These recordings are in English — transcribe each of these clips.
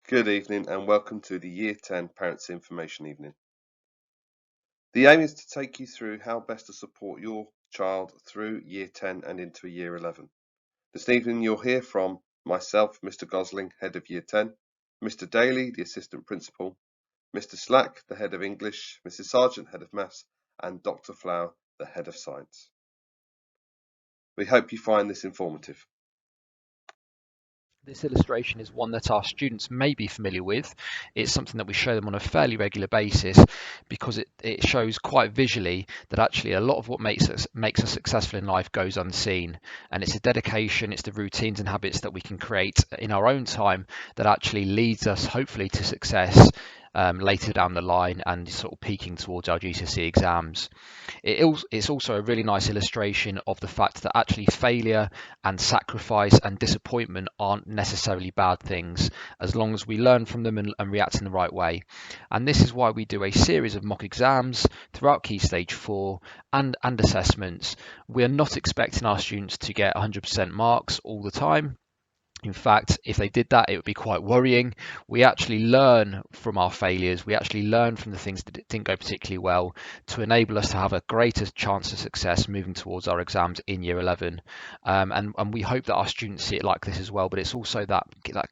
Good evening and welcome to the Year 10 Parents Information Evening. The aim is to take you through how best to support your child through Year 10 and into Year 11. This evening you'll hear from myself, Mr. Gosling, Head of Year 10, Mr. Daly, the Assistant Principal, Mr. Slack, the Head of English, Mrs. Sargent, Head of Maths, and Dr. Flower, the Head of Science. We hope you find this informative. This illustration is one that our students may be familiar with. It's something that we show them on a fairly regular basis because it shows quite visually that actually a lot of what makes us successful in life goes unseen, and it's a dedication, it's the routines and habits that we can create in our own time that actually leads us hopefully to success later down the line and sort of peaking towards our GCSE exams. It's also a really nice illustration of the fact that actually failure and sacrifice and disappointment aren't necessarily bad things as long as we learn from them and react in the right way. And this is why we do a series of mock exams throughout Key Stage 4 and assessments. We're not expecting our students to get 100% marks all the time. In fact, if they did that, it would be quite worrying. We actually learn from our failures. We actually learn from the things that didn't go particularly well to enable us to have a greater chance of success moving towards our exams in Year 11. And we hope that our students see it like this as well. But it's also that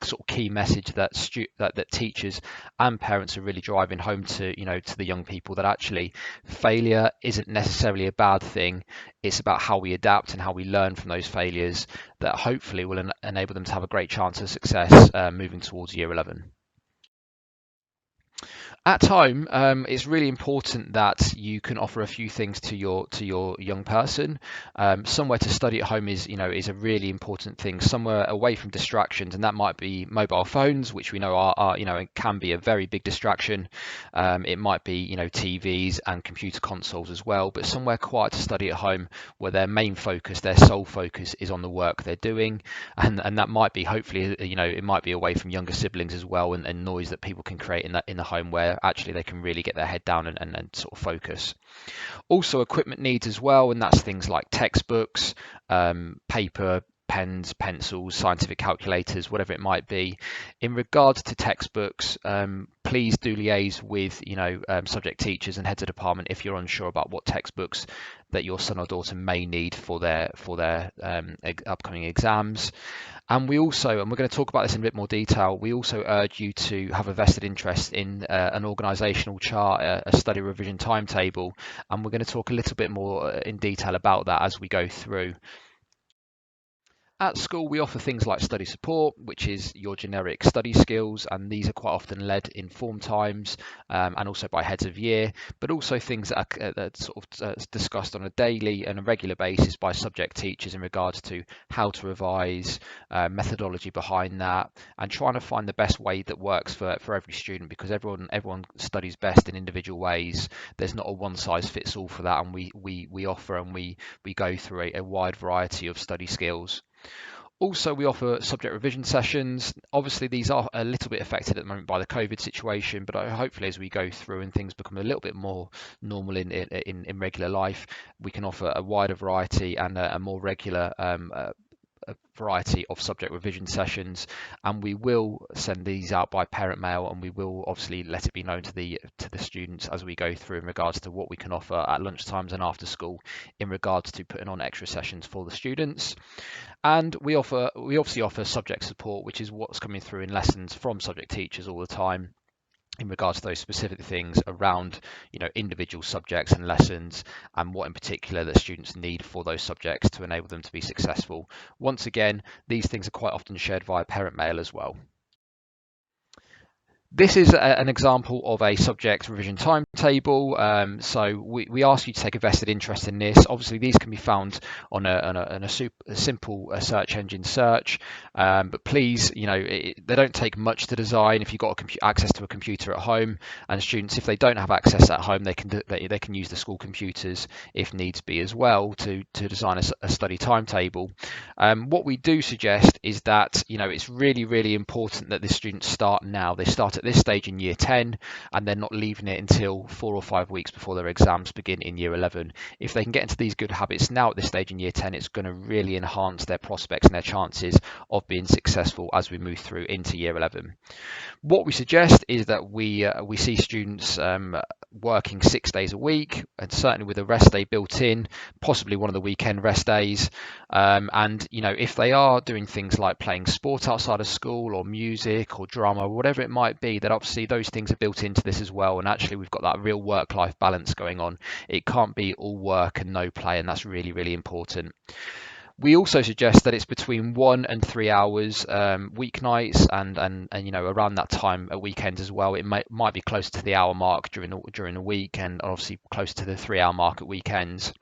sort of key message that teachers and parents are really driving home to the young people, that actually failure isn't necessarily a bad thing. It's about how we adapt and how we learn from those failures that hopefully will enable them to have a great chance of success moving towards Year 11. At home, it's really important that you can offer a few things to your young person. Somewhere to study at home is a really important thing. Somewhere away from distractions, and that might be mobile phones, which we know are can be a very big distraction. It might be TVs and computer consoles as well. But somewhere quiet to study at home, where their main focus, their sole focus, is on the work they're doing, and that might be hopefully it might be away from younger siblings as well, and noise that people can create in the home where actually they can really get their head down and sort of focus. Also equipment needs as well, and that's things like textbooks, paper, pens, pencils, scientific calculators, whatever it might be. In regards to textbooks, please do liaise with subject teachers and heads of department if you're unsure about what textbooks that your son or daughter may need for their upcoming exams. And we're going to talk about this in a bit more detail, we also urge you to have a vested interest in an organisational chart, a study revision timetable, and we're going to talk a little bit more in detail about that as we go through. At school, we offer things like study support, which is your generic study skills, and these are quite often led in form times and also by heads of year, but also things that are discussed on a daily and a regular basis by subject teachers in regards to how to revise, methodology behind that, and trying to find the best way that works for every student, because everyone studies best in individual ways. There's not a one size fits all for that, and we offer and we go through a wide variety of study skills. Also, we offer subject revision sessions. Obviously, these are a little bit affected at the moment by the COVID situation, but hopefully as we go through and things become a little bit more normal in regular life, we can offer a wider variety and a more regular a variety of subject revision sessions, and we will send these out by parent mail, and we will obviously let it be known to the students as we go through in regards to what we can offer at lunchtimes and after school in regards to putting on extra sessions for the students. And we obviously offer subject support, which is what's coming through in lessons from subject teachers all the time in regards to those specific things around individual subjects and lessons, and what in particular that students need for those subjects to enable them to be successful. Once again, these things are quite often shared via parent mail as well. This is an example of a subject revision timetable. So we ask you to take a vested interest in this. Obviously, these can be found on a simple search engine search, but please, they don't take much to design. If you've got access to a computer at home, and students, if they don't have access at home, they can use the school computers if needs be as well to design a study timetable. What we do suggest is that it's really important that the students start now. They start at at this stage in year 10, and they're not leaving it until 4 or 5 weeks before their exams begin in year 11. If they can get into these good habits now at this stage in year 10, it's going to really enhance their prospects and their chances of being successful as we move through into year 11. What we suggest is that we see students working 6 days a week, and certainly with a rest day built in, possibly one of the weekend rest days. And if they are doing things like playing sport outside of school, or music, or drama, or whatever it might be, that obviously those things are built into this as well. And actually, we've got that real work-life balance going on. It can't be all work and no play, and that's really, really important. We also suggest that it's between 1 and 3 hours weeknights, and around that time at weekends as well. It might be closer to the hour mark during the week, and obviously closer to the 3 hour mark at weekends.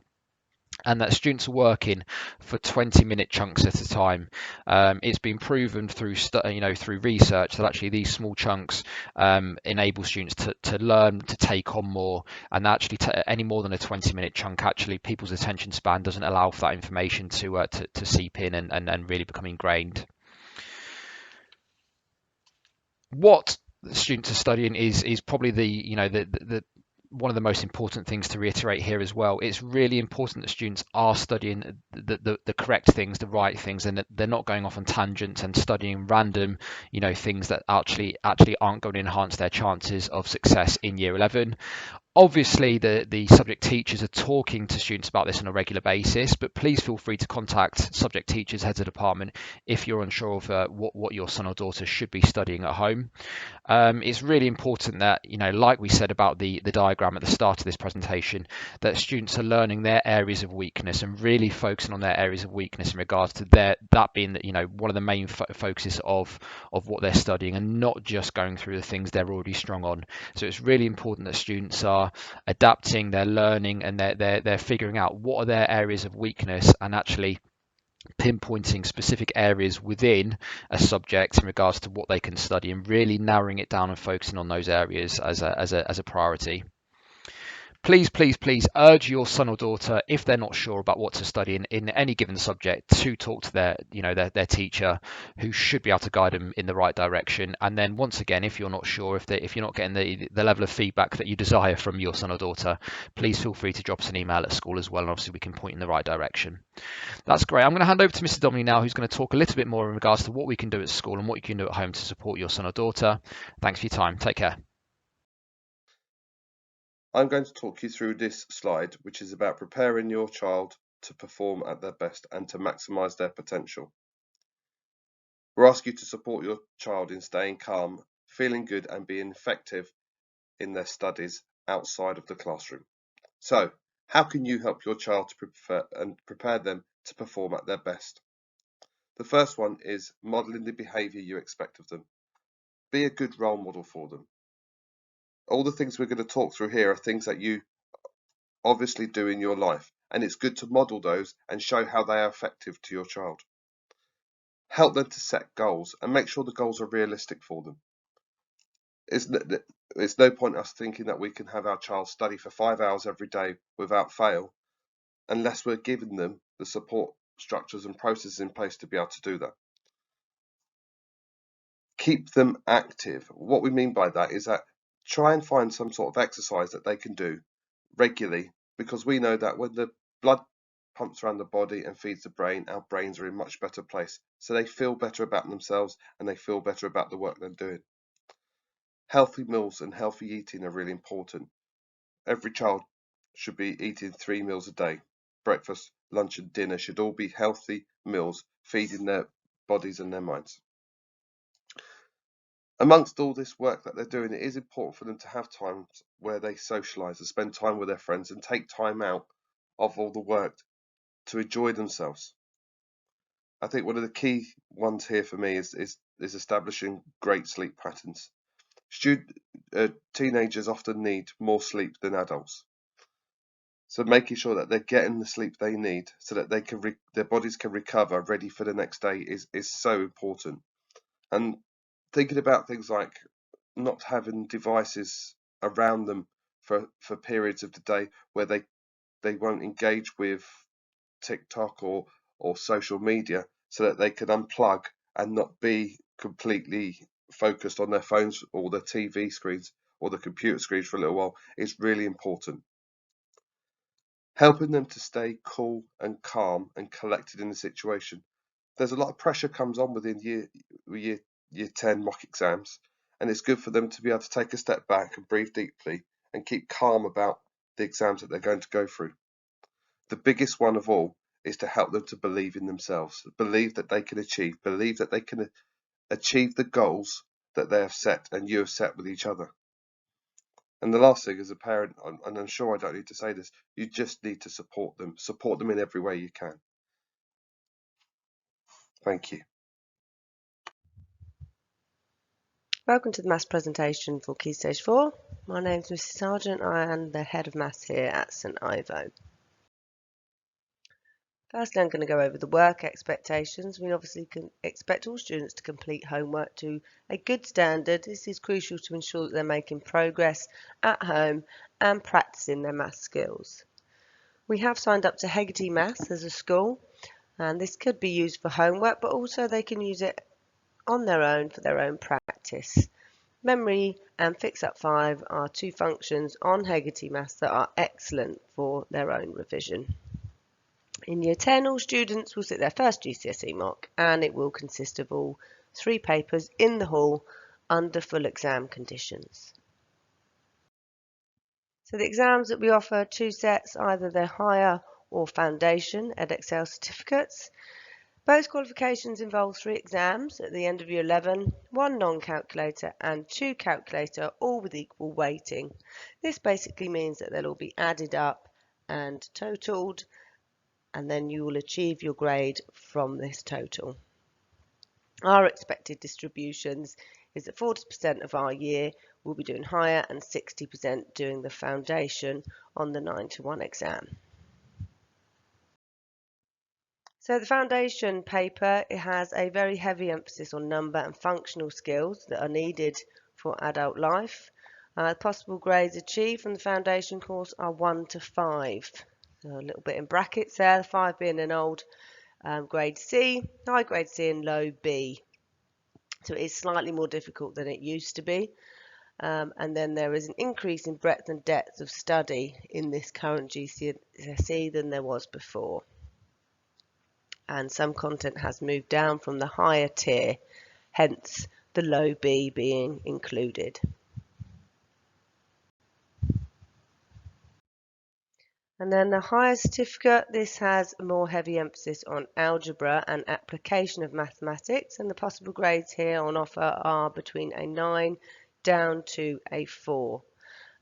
And that students are working for 20-minute chunks at a time. It's been proven through research that actually these small chunks enable students to learn, to take on more, and actually any more than a 20-minute chunk, actually people's attention span doesn't allow for that information to seep in and really become ingrained. What the students are studying is probably the one of the most important things to reiterate here as well. It's really important that students are studying the correct things, the right things, and that they're not going off on tangents and studying random, things that actually aren't going to enhance their chances of success in year 11. Obviously, the subject teachers are talking to students about this on a regular basis, but please feel free to contact subject teachers, heads of department, if you're unsure of what your son or daughter should be studying at home. It's really important that, like we said about the diagram at the start of this presentation, that students are learning their areas of weakness and really focusing on their areas of weakness in regards to that being, one of the main focuses of what they're studying, and not just going through the things they're already strong on. So it's really important that students are adapting, they're learning, and they're figuring out what are their areas of weakness, and actually pinpointing specific areas within a subject in regards to what they can study, and really narrowing it down and focusing on those areas as a priority. Please urge your son or daughter, if they're not sure about what to study in any given subject, to talk to their teacher, who should be able to guide them in the right direction. And then once again, if you're not sure, if you're not getting the level of feedback that you desire from your son or daughter, please feel free to drop us an email at school as well, and obviously we can point in the right direction. That's great. I'm going to hand over to Mr. Domini now, who's going to talk a little bit more in regards to what we can do at school and what you can do at home to support your son or daughter. Thanks for your time. Take care. I'm going to talk you through this slide, which is about preparing your child to perform at their best and to maximise their potential. We're asking you to support your child in staying calm, feeling good, and being effective in their studies outside of the classroom. So, how can you help your child to prepare them to perform at their best? The first one is modelling the behaviour you expect of them. Be a good role model for them. All the things we're going to talk through here are things that you obviously do in your life, and it's good to model those and show how they are effective to your child. Help them to set goals and make sure the goals are realistic for them. It's no point us thinking that we can have our child study for 5 hours every day without fail, unless we're giving them the support structures and processes in place to be able to do that. Keep them active. What we mean by that is that try and find some sort of exercise that they can do regularly, because we know that when the blood pumps around the body and feeds the brain, our brains are in a much better place. So they feel better about themselves and they feel better about the work they're doing. Healthy meals and healthy eating are really important. Every child should be eating 3 meals a day. Breakfast, lunch and dinner should all be healthy meals, feeding their bodies and their minds. Amongst all this work that they're doing, it is important for them to have times where they socialise and spend time with their friends and take time out of all the work to enjoy themselves. I think one of the key ones here for me is establishing great sleep patterns. Teenagers often need more sleep than adults. So making sure that they're getting the sleep they need so that their bodies can recover ready for the next day is so important. And thinking about things like not having devices around them for periods of the day where they won't engage with TikTok or social media, so that they can unplug and not be completely focused on their phones or their TV screens or the computer screens for a little while is really important. Helping them to stay cool and calm and collected in the situation. There's a lot of pressure comes on within year 10 mock exams, and it's good for them to be able to take a step back and breathe deeply and keep calm about the exams that they're going to go through. The biggest one of all is to help them to believe in themselves, believe that they can achieve, believe that they can achieve the goals that they have set and you have set with each other. And the last thing, as a parent, and I'm sure I don't need to say this, you just need to support them in every way you can. Thank you. Welcome to the maths presentation for Key Stage 4. My name is Mrs Sargent. I am the head of maths here at St Ivo. Firstly, I'm going to go over the work expectations. We obviously can expect all students to complete homework to a good standard. This is crucial to ensure that they're making progress at home and practicing their maths skills. We have signed up to Hegarty Maths as a school, and this could be used for homework, but also they can use it on their own for their own practice. Memory and Fix Up 5 are two functions on Hegarty Maths that are excellent for their own revision. In Year 10, all students will sit their first GCSE mock, and it will consist of all 3 papers in the hall under full exam conditions. So the exams that we offer are 2 sets, either their higher or foundation Edexcel certificates. Both qualifications involve 3 exams at the end of Year 11, 1 non-calculator and 2 calculator, all with equal weighting. This basically means that they'll all be added up and totalled, and then you will achieve your grade from this total. Our expected distributions is that 40% of our year will be doing higher and 60% doing the foundation on the 9 to 1 exam. So the foundation paper, it has a very heavy emphasis on number and functional skills that are needed for adult life. Possible grades achieved from the foundation course are 1 to 5. So a little bit in brackets there, the 5 being an old grade C, high grade C and low B. So it is slightly more difficult than it used to be. And then there is an increase in breadth and depth of study in this current GCSE than there was before. And some content has moved down from the higher tier, hence the low B being included. And then the higher certificate, this has a more heavy emphasis on algebra and application of mathematics, and the possible grades here on offer are between a 9 down to a 4.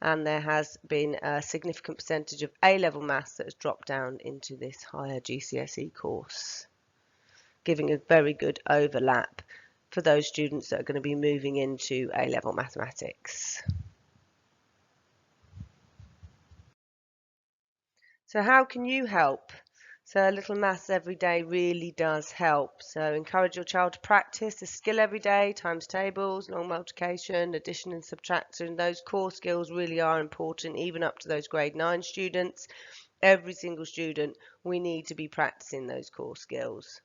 And there has been a significant percentage of A-level maths that has dropped down into this higher GCSE course, giving a very good overlap for those students that are going to be moving into A-level mathematics. So how can you help? So a little maths every day really does help. So encourage your child to practice the skill every day, times tables, long multiplication, addition and subtraction. Those core skills really are important, even up to those grade 9 students. Every single student, we need to be practicing those core skills.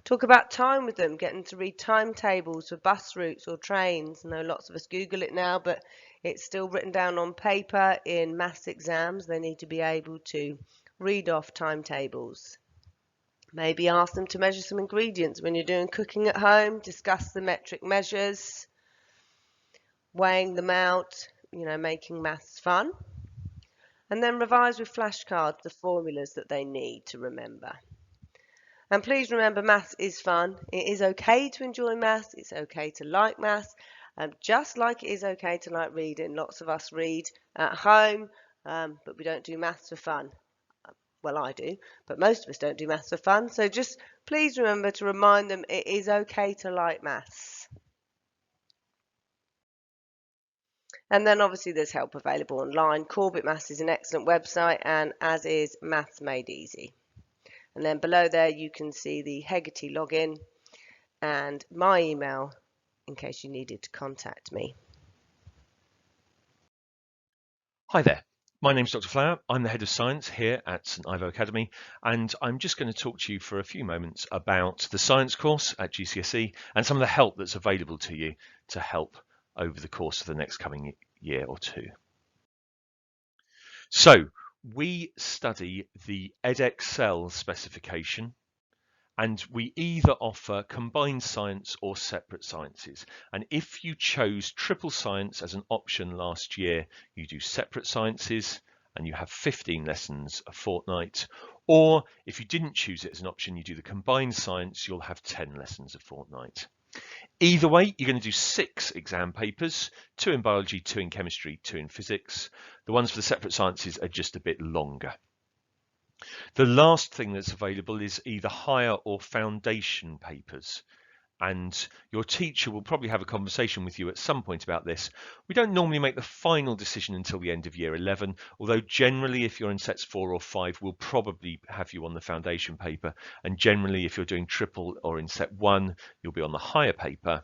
Talk about time with them, getting to read timetables for bus routes or trains. I know lots of us Google it now, but it's still written down on paper in maths exams. They need to be able to read off timetables. Maybe ask them to measure some ingredients when you're doing cooking at home. Discuss the metric measures, weighing them out, making maths fun. And then revise with flashcards the formulas that they need to remember. And please remember, maths is fun. It is okay to enjoy maths. It's okay to like maths. Just like it is okay to like reading. Lots of us read at home, but we don't do maths for fun. Well, I do, but most of us don't do maths for fun. So just please remember to remind them it is okay to like maths. And then obviously there's help available online. Corbett Maths is an excellent website, and as is Maths Made Easy. And then below there you can see the Hegarty login and my email in case you needed to contact me. Hi there, My name's Dr. Flower. I'm the Head of Science here at St Ivo Academy, and I'm just going to talk to you for a few moments about the science course at GCSE and some of the help that's available to you to help over the course of the next coming year or two. So we study the Edexcel specification, and we either offer combined science or separate sciences. And if you chose triple science as an option last year, you do separate sciences and you have 15 lessons a fortnight. Or if you didn't choose it as an option, you do the combined science, you'll have 10 lessons a fortnight. Either way, you're going to do 6 exam papers, 2 in biology, 2 in chemistry, 2 in physics. The ones for the separate sciences are just a bit longer. The last thing that's available is either higher or foundation papers, and your teacher will probably have a conversation with you at some point about this. We don't normally make the final decision until the end of year 11, although generally if you're in sets 4 or 5, we'll probably have you on the foundation paper, and generally if you're doing triple or in set 1, you'll be on the higher paper.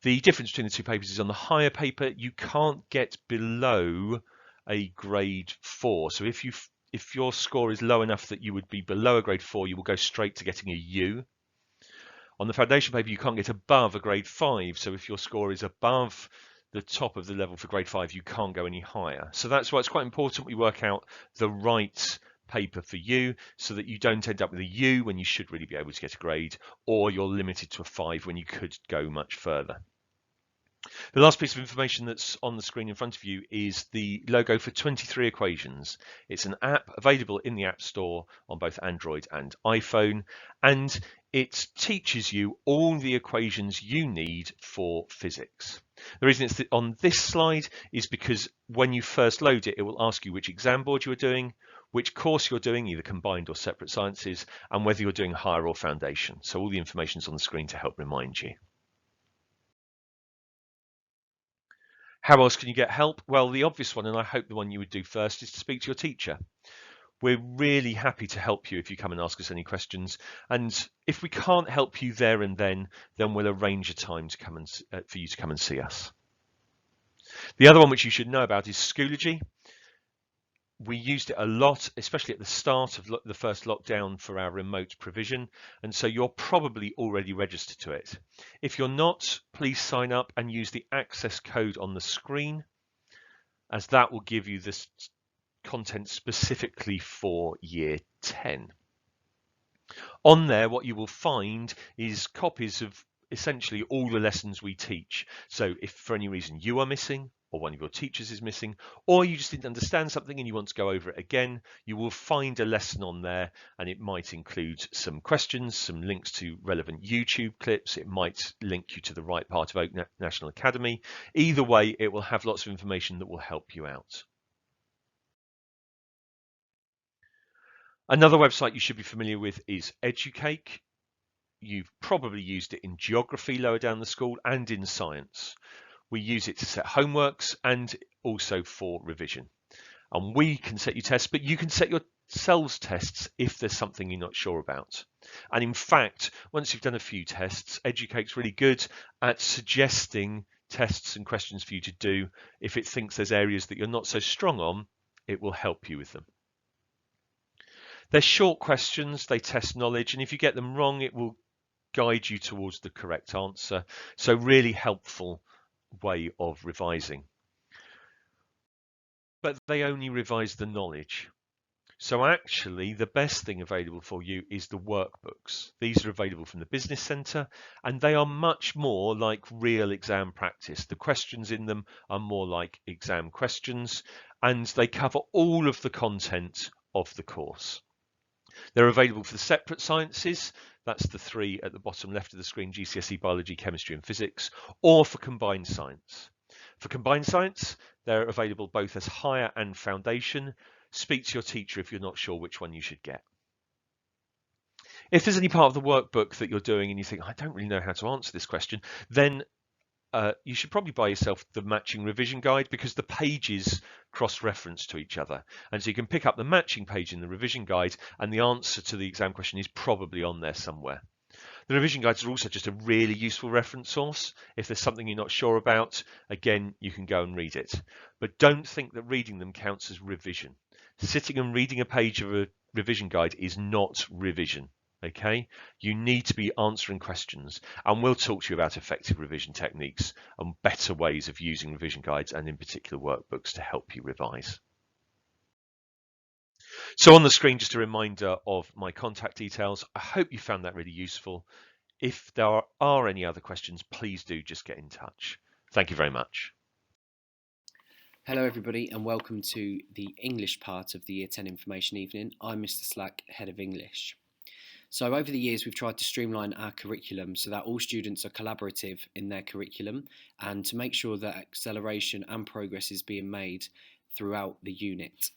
The difference between the two papers is on the higher paper, you can't get below a grade 4. So if your score is low enough that you would be below a grade 4, you will go straight to getting a U. On the foundation paper, you can't get above a grade 5. So if your score is above the top of the level for grade 5, you can't go any higher. So that's why it's quite important we work out the right paper for you so that you don't end up with a U when you should really be able to get a grade, or you're limited to a 5 when you could go much further. The last piece of information that's on the screen in front of you is the logo for 23 Equations. It's an app available in the App Store on both Android and iPhone, and it teaches you all the equations you need for physics. The reason it's on this slide is because when you first load it, it will ask you which exam board you are doing, which course you're doing, either combined or separate sciences, and whether you're doing higher or foundation. So all the information is on the screen to help remind you. How else can you get help? Well, the obvious one, and I hope the one you would do first, is to speak to your teacher. We're really happy to help you if you come and ask us any questions. And if we can't help you there and then we'll arrange a time to come and for you to come and see us. The other one which you should know about is Schoology. We used it a lot, especially at the start of the first lockdown for our remote provision, and so you're probably already registered to it. If you're not, please sign up and use the access code on the screen, as that will give you this content specifically for year 10. On there, what you will find is copies of essentially all the lessons we teach. So if for any reason you are missing, or one of your teachers is missing, or you just didn't understand something and you want to go over it again, you will find a lesson on there, and it might include some questions, some links to relevant YouTube clips. It might link you to the right part of Oak National Academy. Either way, it will have lots of information that will help you out. Another website you should be familiar with is Educake. You've probably used it in geography lower down the school and in science. We use it to set homeworks and also for revision. And we can set you tests, but you can set yourselves tests if there's something you're not sure about. And in fact, once you've done a few tests, Educate's really good at suggesting tests and questions for you to do. If it thinks there's areas that you're not so strong on, it will help you with them. They're short questions, they test knowledge, and if you get them wrong, it will guide you towards the correct answer. So really helpful way of revising. But they only revise the knowledge. So actually, the best thing available for you is the workbooks. These are available from the Business Centre, and they are much more like real exam practice. The questions in them are more like exam questions, and they cover all of the content of the course. They're available for the separate sciences, that's the 3 at the bottom left of the screen, GCSE biology, chemistry and physics, or for combined science. For combined science, they're available both as higher and foundation. Speak to your teacher if you're not sure which one you should get. If there's any part of the workbook that you're doing and you think, I don't really know how to answer this question, then you should probably buy yourself the matching revision guide, because the pages cross-reference to each other. And so you can pick up the matching page in the revision guide and the answer to the exam question is probably on there somewhere. The revision guides are also just a really useful reference source. If there's something you're not sure about, again, you can go and read it. But don't think that reading them counts as revision. Sitting and reading a page of a revision guide is not revision. Okay, you need to be answering questions, and we'll talk to you about effective revision techniques and better ways of using revision guides and in particular workbooks to help you revise. So on the screen, just a reminder of my contact details. I hope you found that really useful. If there are any other questions, please do just get in touch. Thank you very much. Hello everybody and welcome to the English part of the Year 10 Information Evening. I'm Mr. Slack, Head of English. So over the years we've tried to streamline our curriculum so that all students are collaborative in their curriculum and to make sure that acceleration and progress is being made throughout the unit.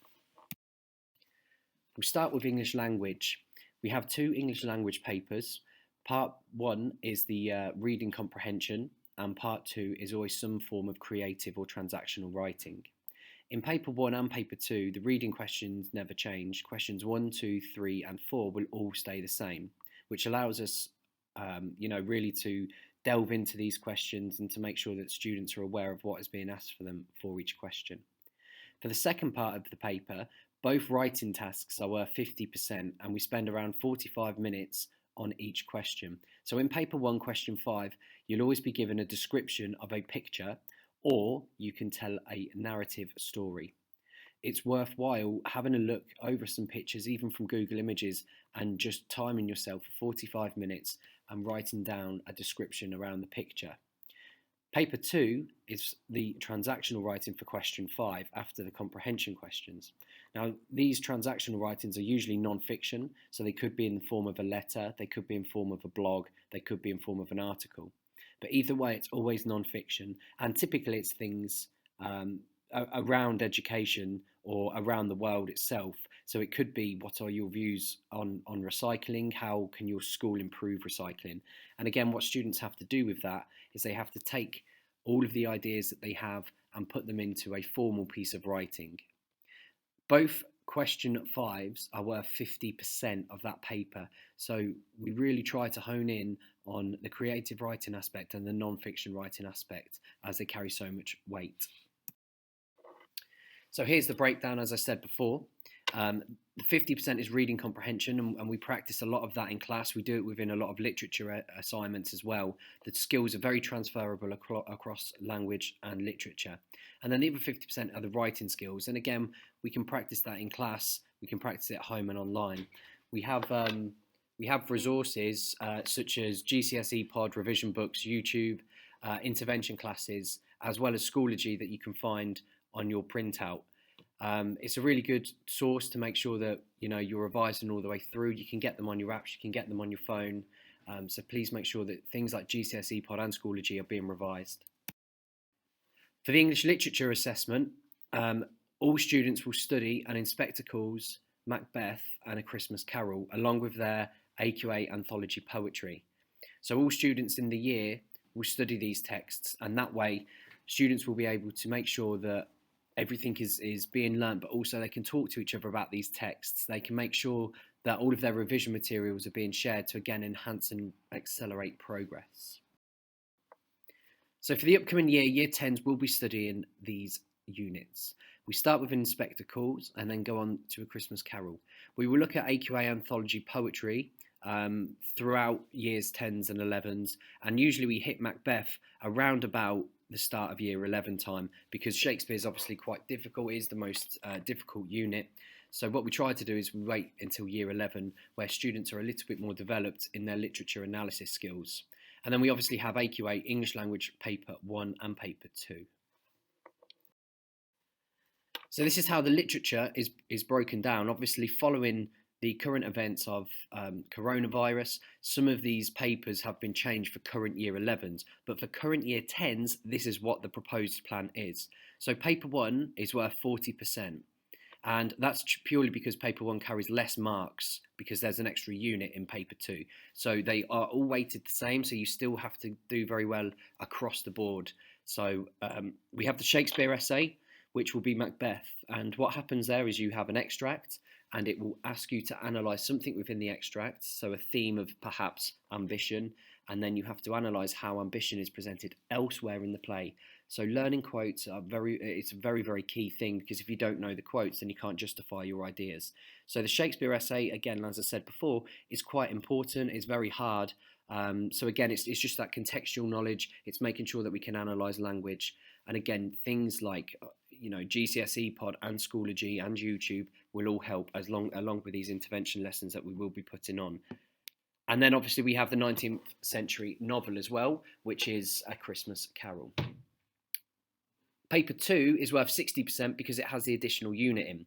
We'll start with English language. We have 2 English language papers. Part 1 is the reading comprehension and part 2 is always some form of creative or transactional writing. In paper 1 and paper 2, the reading questions never change. Questions 1, 2, 3 and 4 will all stay the same, which allows us really to delve into these questions and to make sure that students are aware of what is being asked for them for each question. For the second part of the paper, both writing tasks are worth 50% and we spend around 45 minutes on each question. So in paper 1, question 5, you'll always be given a description of a picture or you can tell a narrative story. It's worthwhile having a look over some pictures, even from Google Images, and just timing yourself for 45 minutes and writing down a description around the picture. Paper 2 is the transactional writing for question 5 after the comprehension questions. Now, these transactional writings are usually non-fiction, so they could be in the form of a letter, they could be in form of a blog, they could be in form of an article. But either way, it's always non-fiction, and typically it's things around education or around the world itself. So it could be, what are your views on recycling? How can your school improve recycling? And again, what students have to do with that is they have to take all of the ideas that they have and put them into a formal piece of writing. Both question 5s are worth 50% of that paper. So we really try to hone in on the creative writing aspect and the non-fiction writing aspect as they carry so much weight. So here's the breakdown, as I said before. The 50% is reading comprehension, and we practice a lot of that in class. We do it within a lot of literature assignments as well. The skills are very transferable across language and literature. And then the other 50% are the writing skills. And again, we can practice that in class. We can practice it at home and online. We have resources such as GCSE Pod, revision books, YouTube, intervention classes, as well as Schoology that you can find on your printout. It's a really good source to make sure that you're revising all the way through. You can get them on your apps, you can get them on your phone. So please make sure that things like GCSE Pod and Schoology are being revised. For the English literature assessment, all students will study an Inspector Calls, Macbeth and A Christmas Carol, along with their AQA anthology poetry. So all students in the year will study these texts, and that way students will be able to make sure that everything is being learnt, but also they can talk to each other about these texts. They can make sure that all of their revision materials are being shared to again enhance and accelerate progress. So for the upcoming year, Year 10s will be studying these units. We start with Inspector Calls and then go on to A Christmas Carol. We will look at AQA anthology poetry throughout Years 10s and 11s, and usually we hit Macbeth around about the start of Year 11 time, because Shakespeare is obviously quite difficult. It is the most difficult unit. So what we try to do is we wait until Year 11, where students are a little bit more developed in their literature analysis skills. And then we obviously have AQA English Language Paper 1 and Paper 2. So this is how the literature is broken down. Obviously, following the current events of coronavirus, some of these papers have been changed for current Year 11s, but for current Year 10s, this is what the proposed plan is. So Paper 1 is worth 40%, and that's purely because Paper 1 carries less marks because there's an extra unit in Paper 2. So they are all weighted the same, so you still have to do very well across the board. So we have the Shakespeare essay, which will be Macbeth, and what happens there is you have an extract, and it will ask you to analyse something within the extract, so a theme of perhaps ambition, and then you have to analyse how ambition is presented elsewhere in the play. So learning quotes it's a very, very key thing, because if you don't know the quotes, then you can't justify your ideas. So the Shakespeare essay, again, as I said before, is quite important. It's very hard. So again, it's just that contextual knowledge. It's making sure that we can analyse language. And again, things like GCSE Pod and Schoology and YouTube will all help, along with these intervention lessons that we will be putting on. And then obviously we have the 19th century novel as well, which is A Christmas Carol. Paper 2 is worth 60% because it has the additional unit in.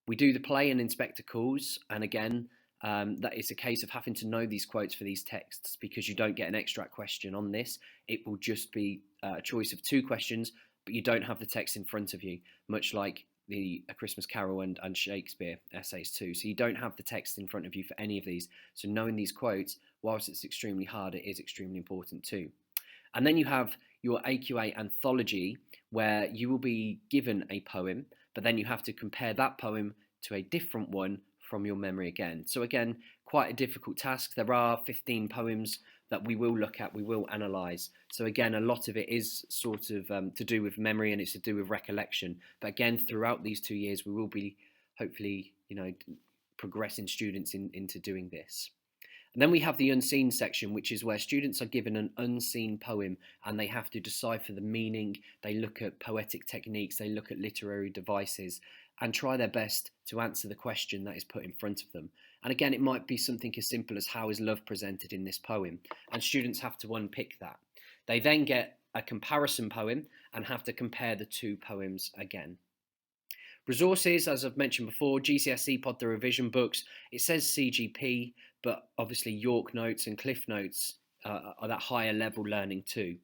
We do the play and inspector calls, and again, that is a case of having to know these quotes for these texts, because you don't get an extract question on this. It will just be a choice of 2 questions, but you don't have the text in front of you, much like the A Christmas Carol and Shakespeare essays too. So you don't have the text in front of you for any of these. So knowing these quotes, whilst it's extremely hard, it is extremely important too. And then you have your AQA anthology, where you will be given a poem, but then you have to compare that poem to a different one from your memory again. So again, quite a difficult task. There are 15 poems that we will look at, we will analyse. So again, a lot of it is sort of to do with memory, and it's to do with recollection. But again, throughout these 2 years, we will be hopefully, progressing students into doing this. And then we have the unseen section, which is where students are given an unseen poem and they have to decipher the meaning. They look at poetic techniques, they look at literary devices, and try their best to answer the question that is put in front of them. And again, it might be something as simple as, how is love presented in this poem? And students have to unpick that. They then get a comparison poem and have to compare the 2 poems again. Resources, as I've mentioned before, GCSE Pod, the revision books, it says CGP, but obviously York Notes and Cliff Notes are that higher level learning too.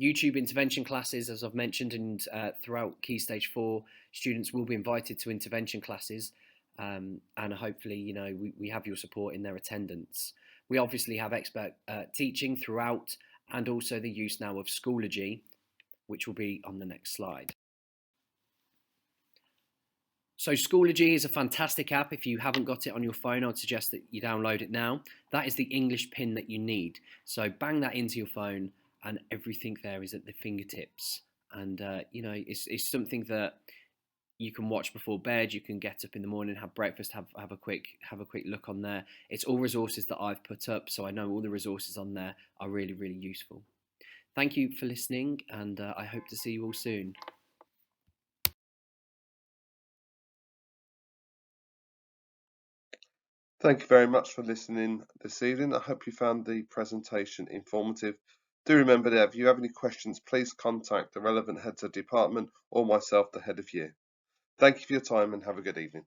YouTube intervention classes, as I've mentioned, and throughout Key Stage 4, students will be invited to intervention classes, and hopefully, we have your support in their attendance. We obviously have expert teaching throughout, and also the use now of Schoology, which will be on the next slide. So Schoology is a fantastic app. If you haven't got it on your phone, I'd suggest that you download it now. That is the English pin that you need. So bang that into your phone and everything there is at the fingertips. And, it's something that you can watch before bed. You can get up in the morning, have breakfast, have a quick look on there. It's all resources that I've put up, so I know all the resources on there are really, really useful. Thank you for listening, and I hope to see you all soon. Thank you very much for listening this evening. I hope you found the presentation informative. Do remember that if you have any questions, please contact the relevant heads of department or myself, the head of year. Thank you for your time and have a good evening.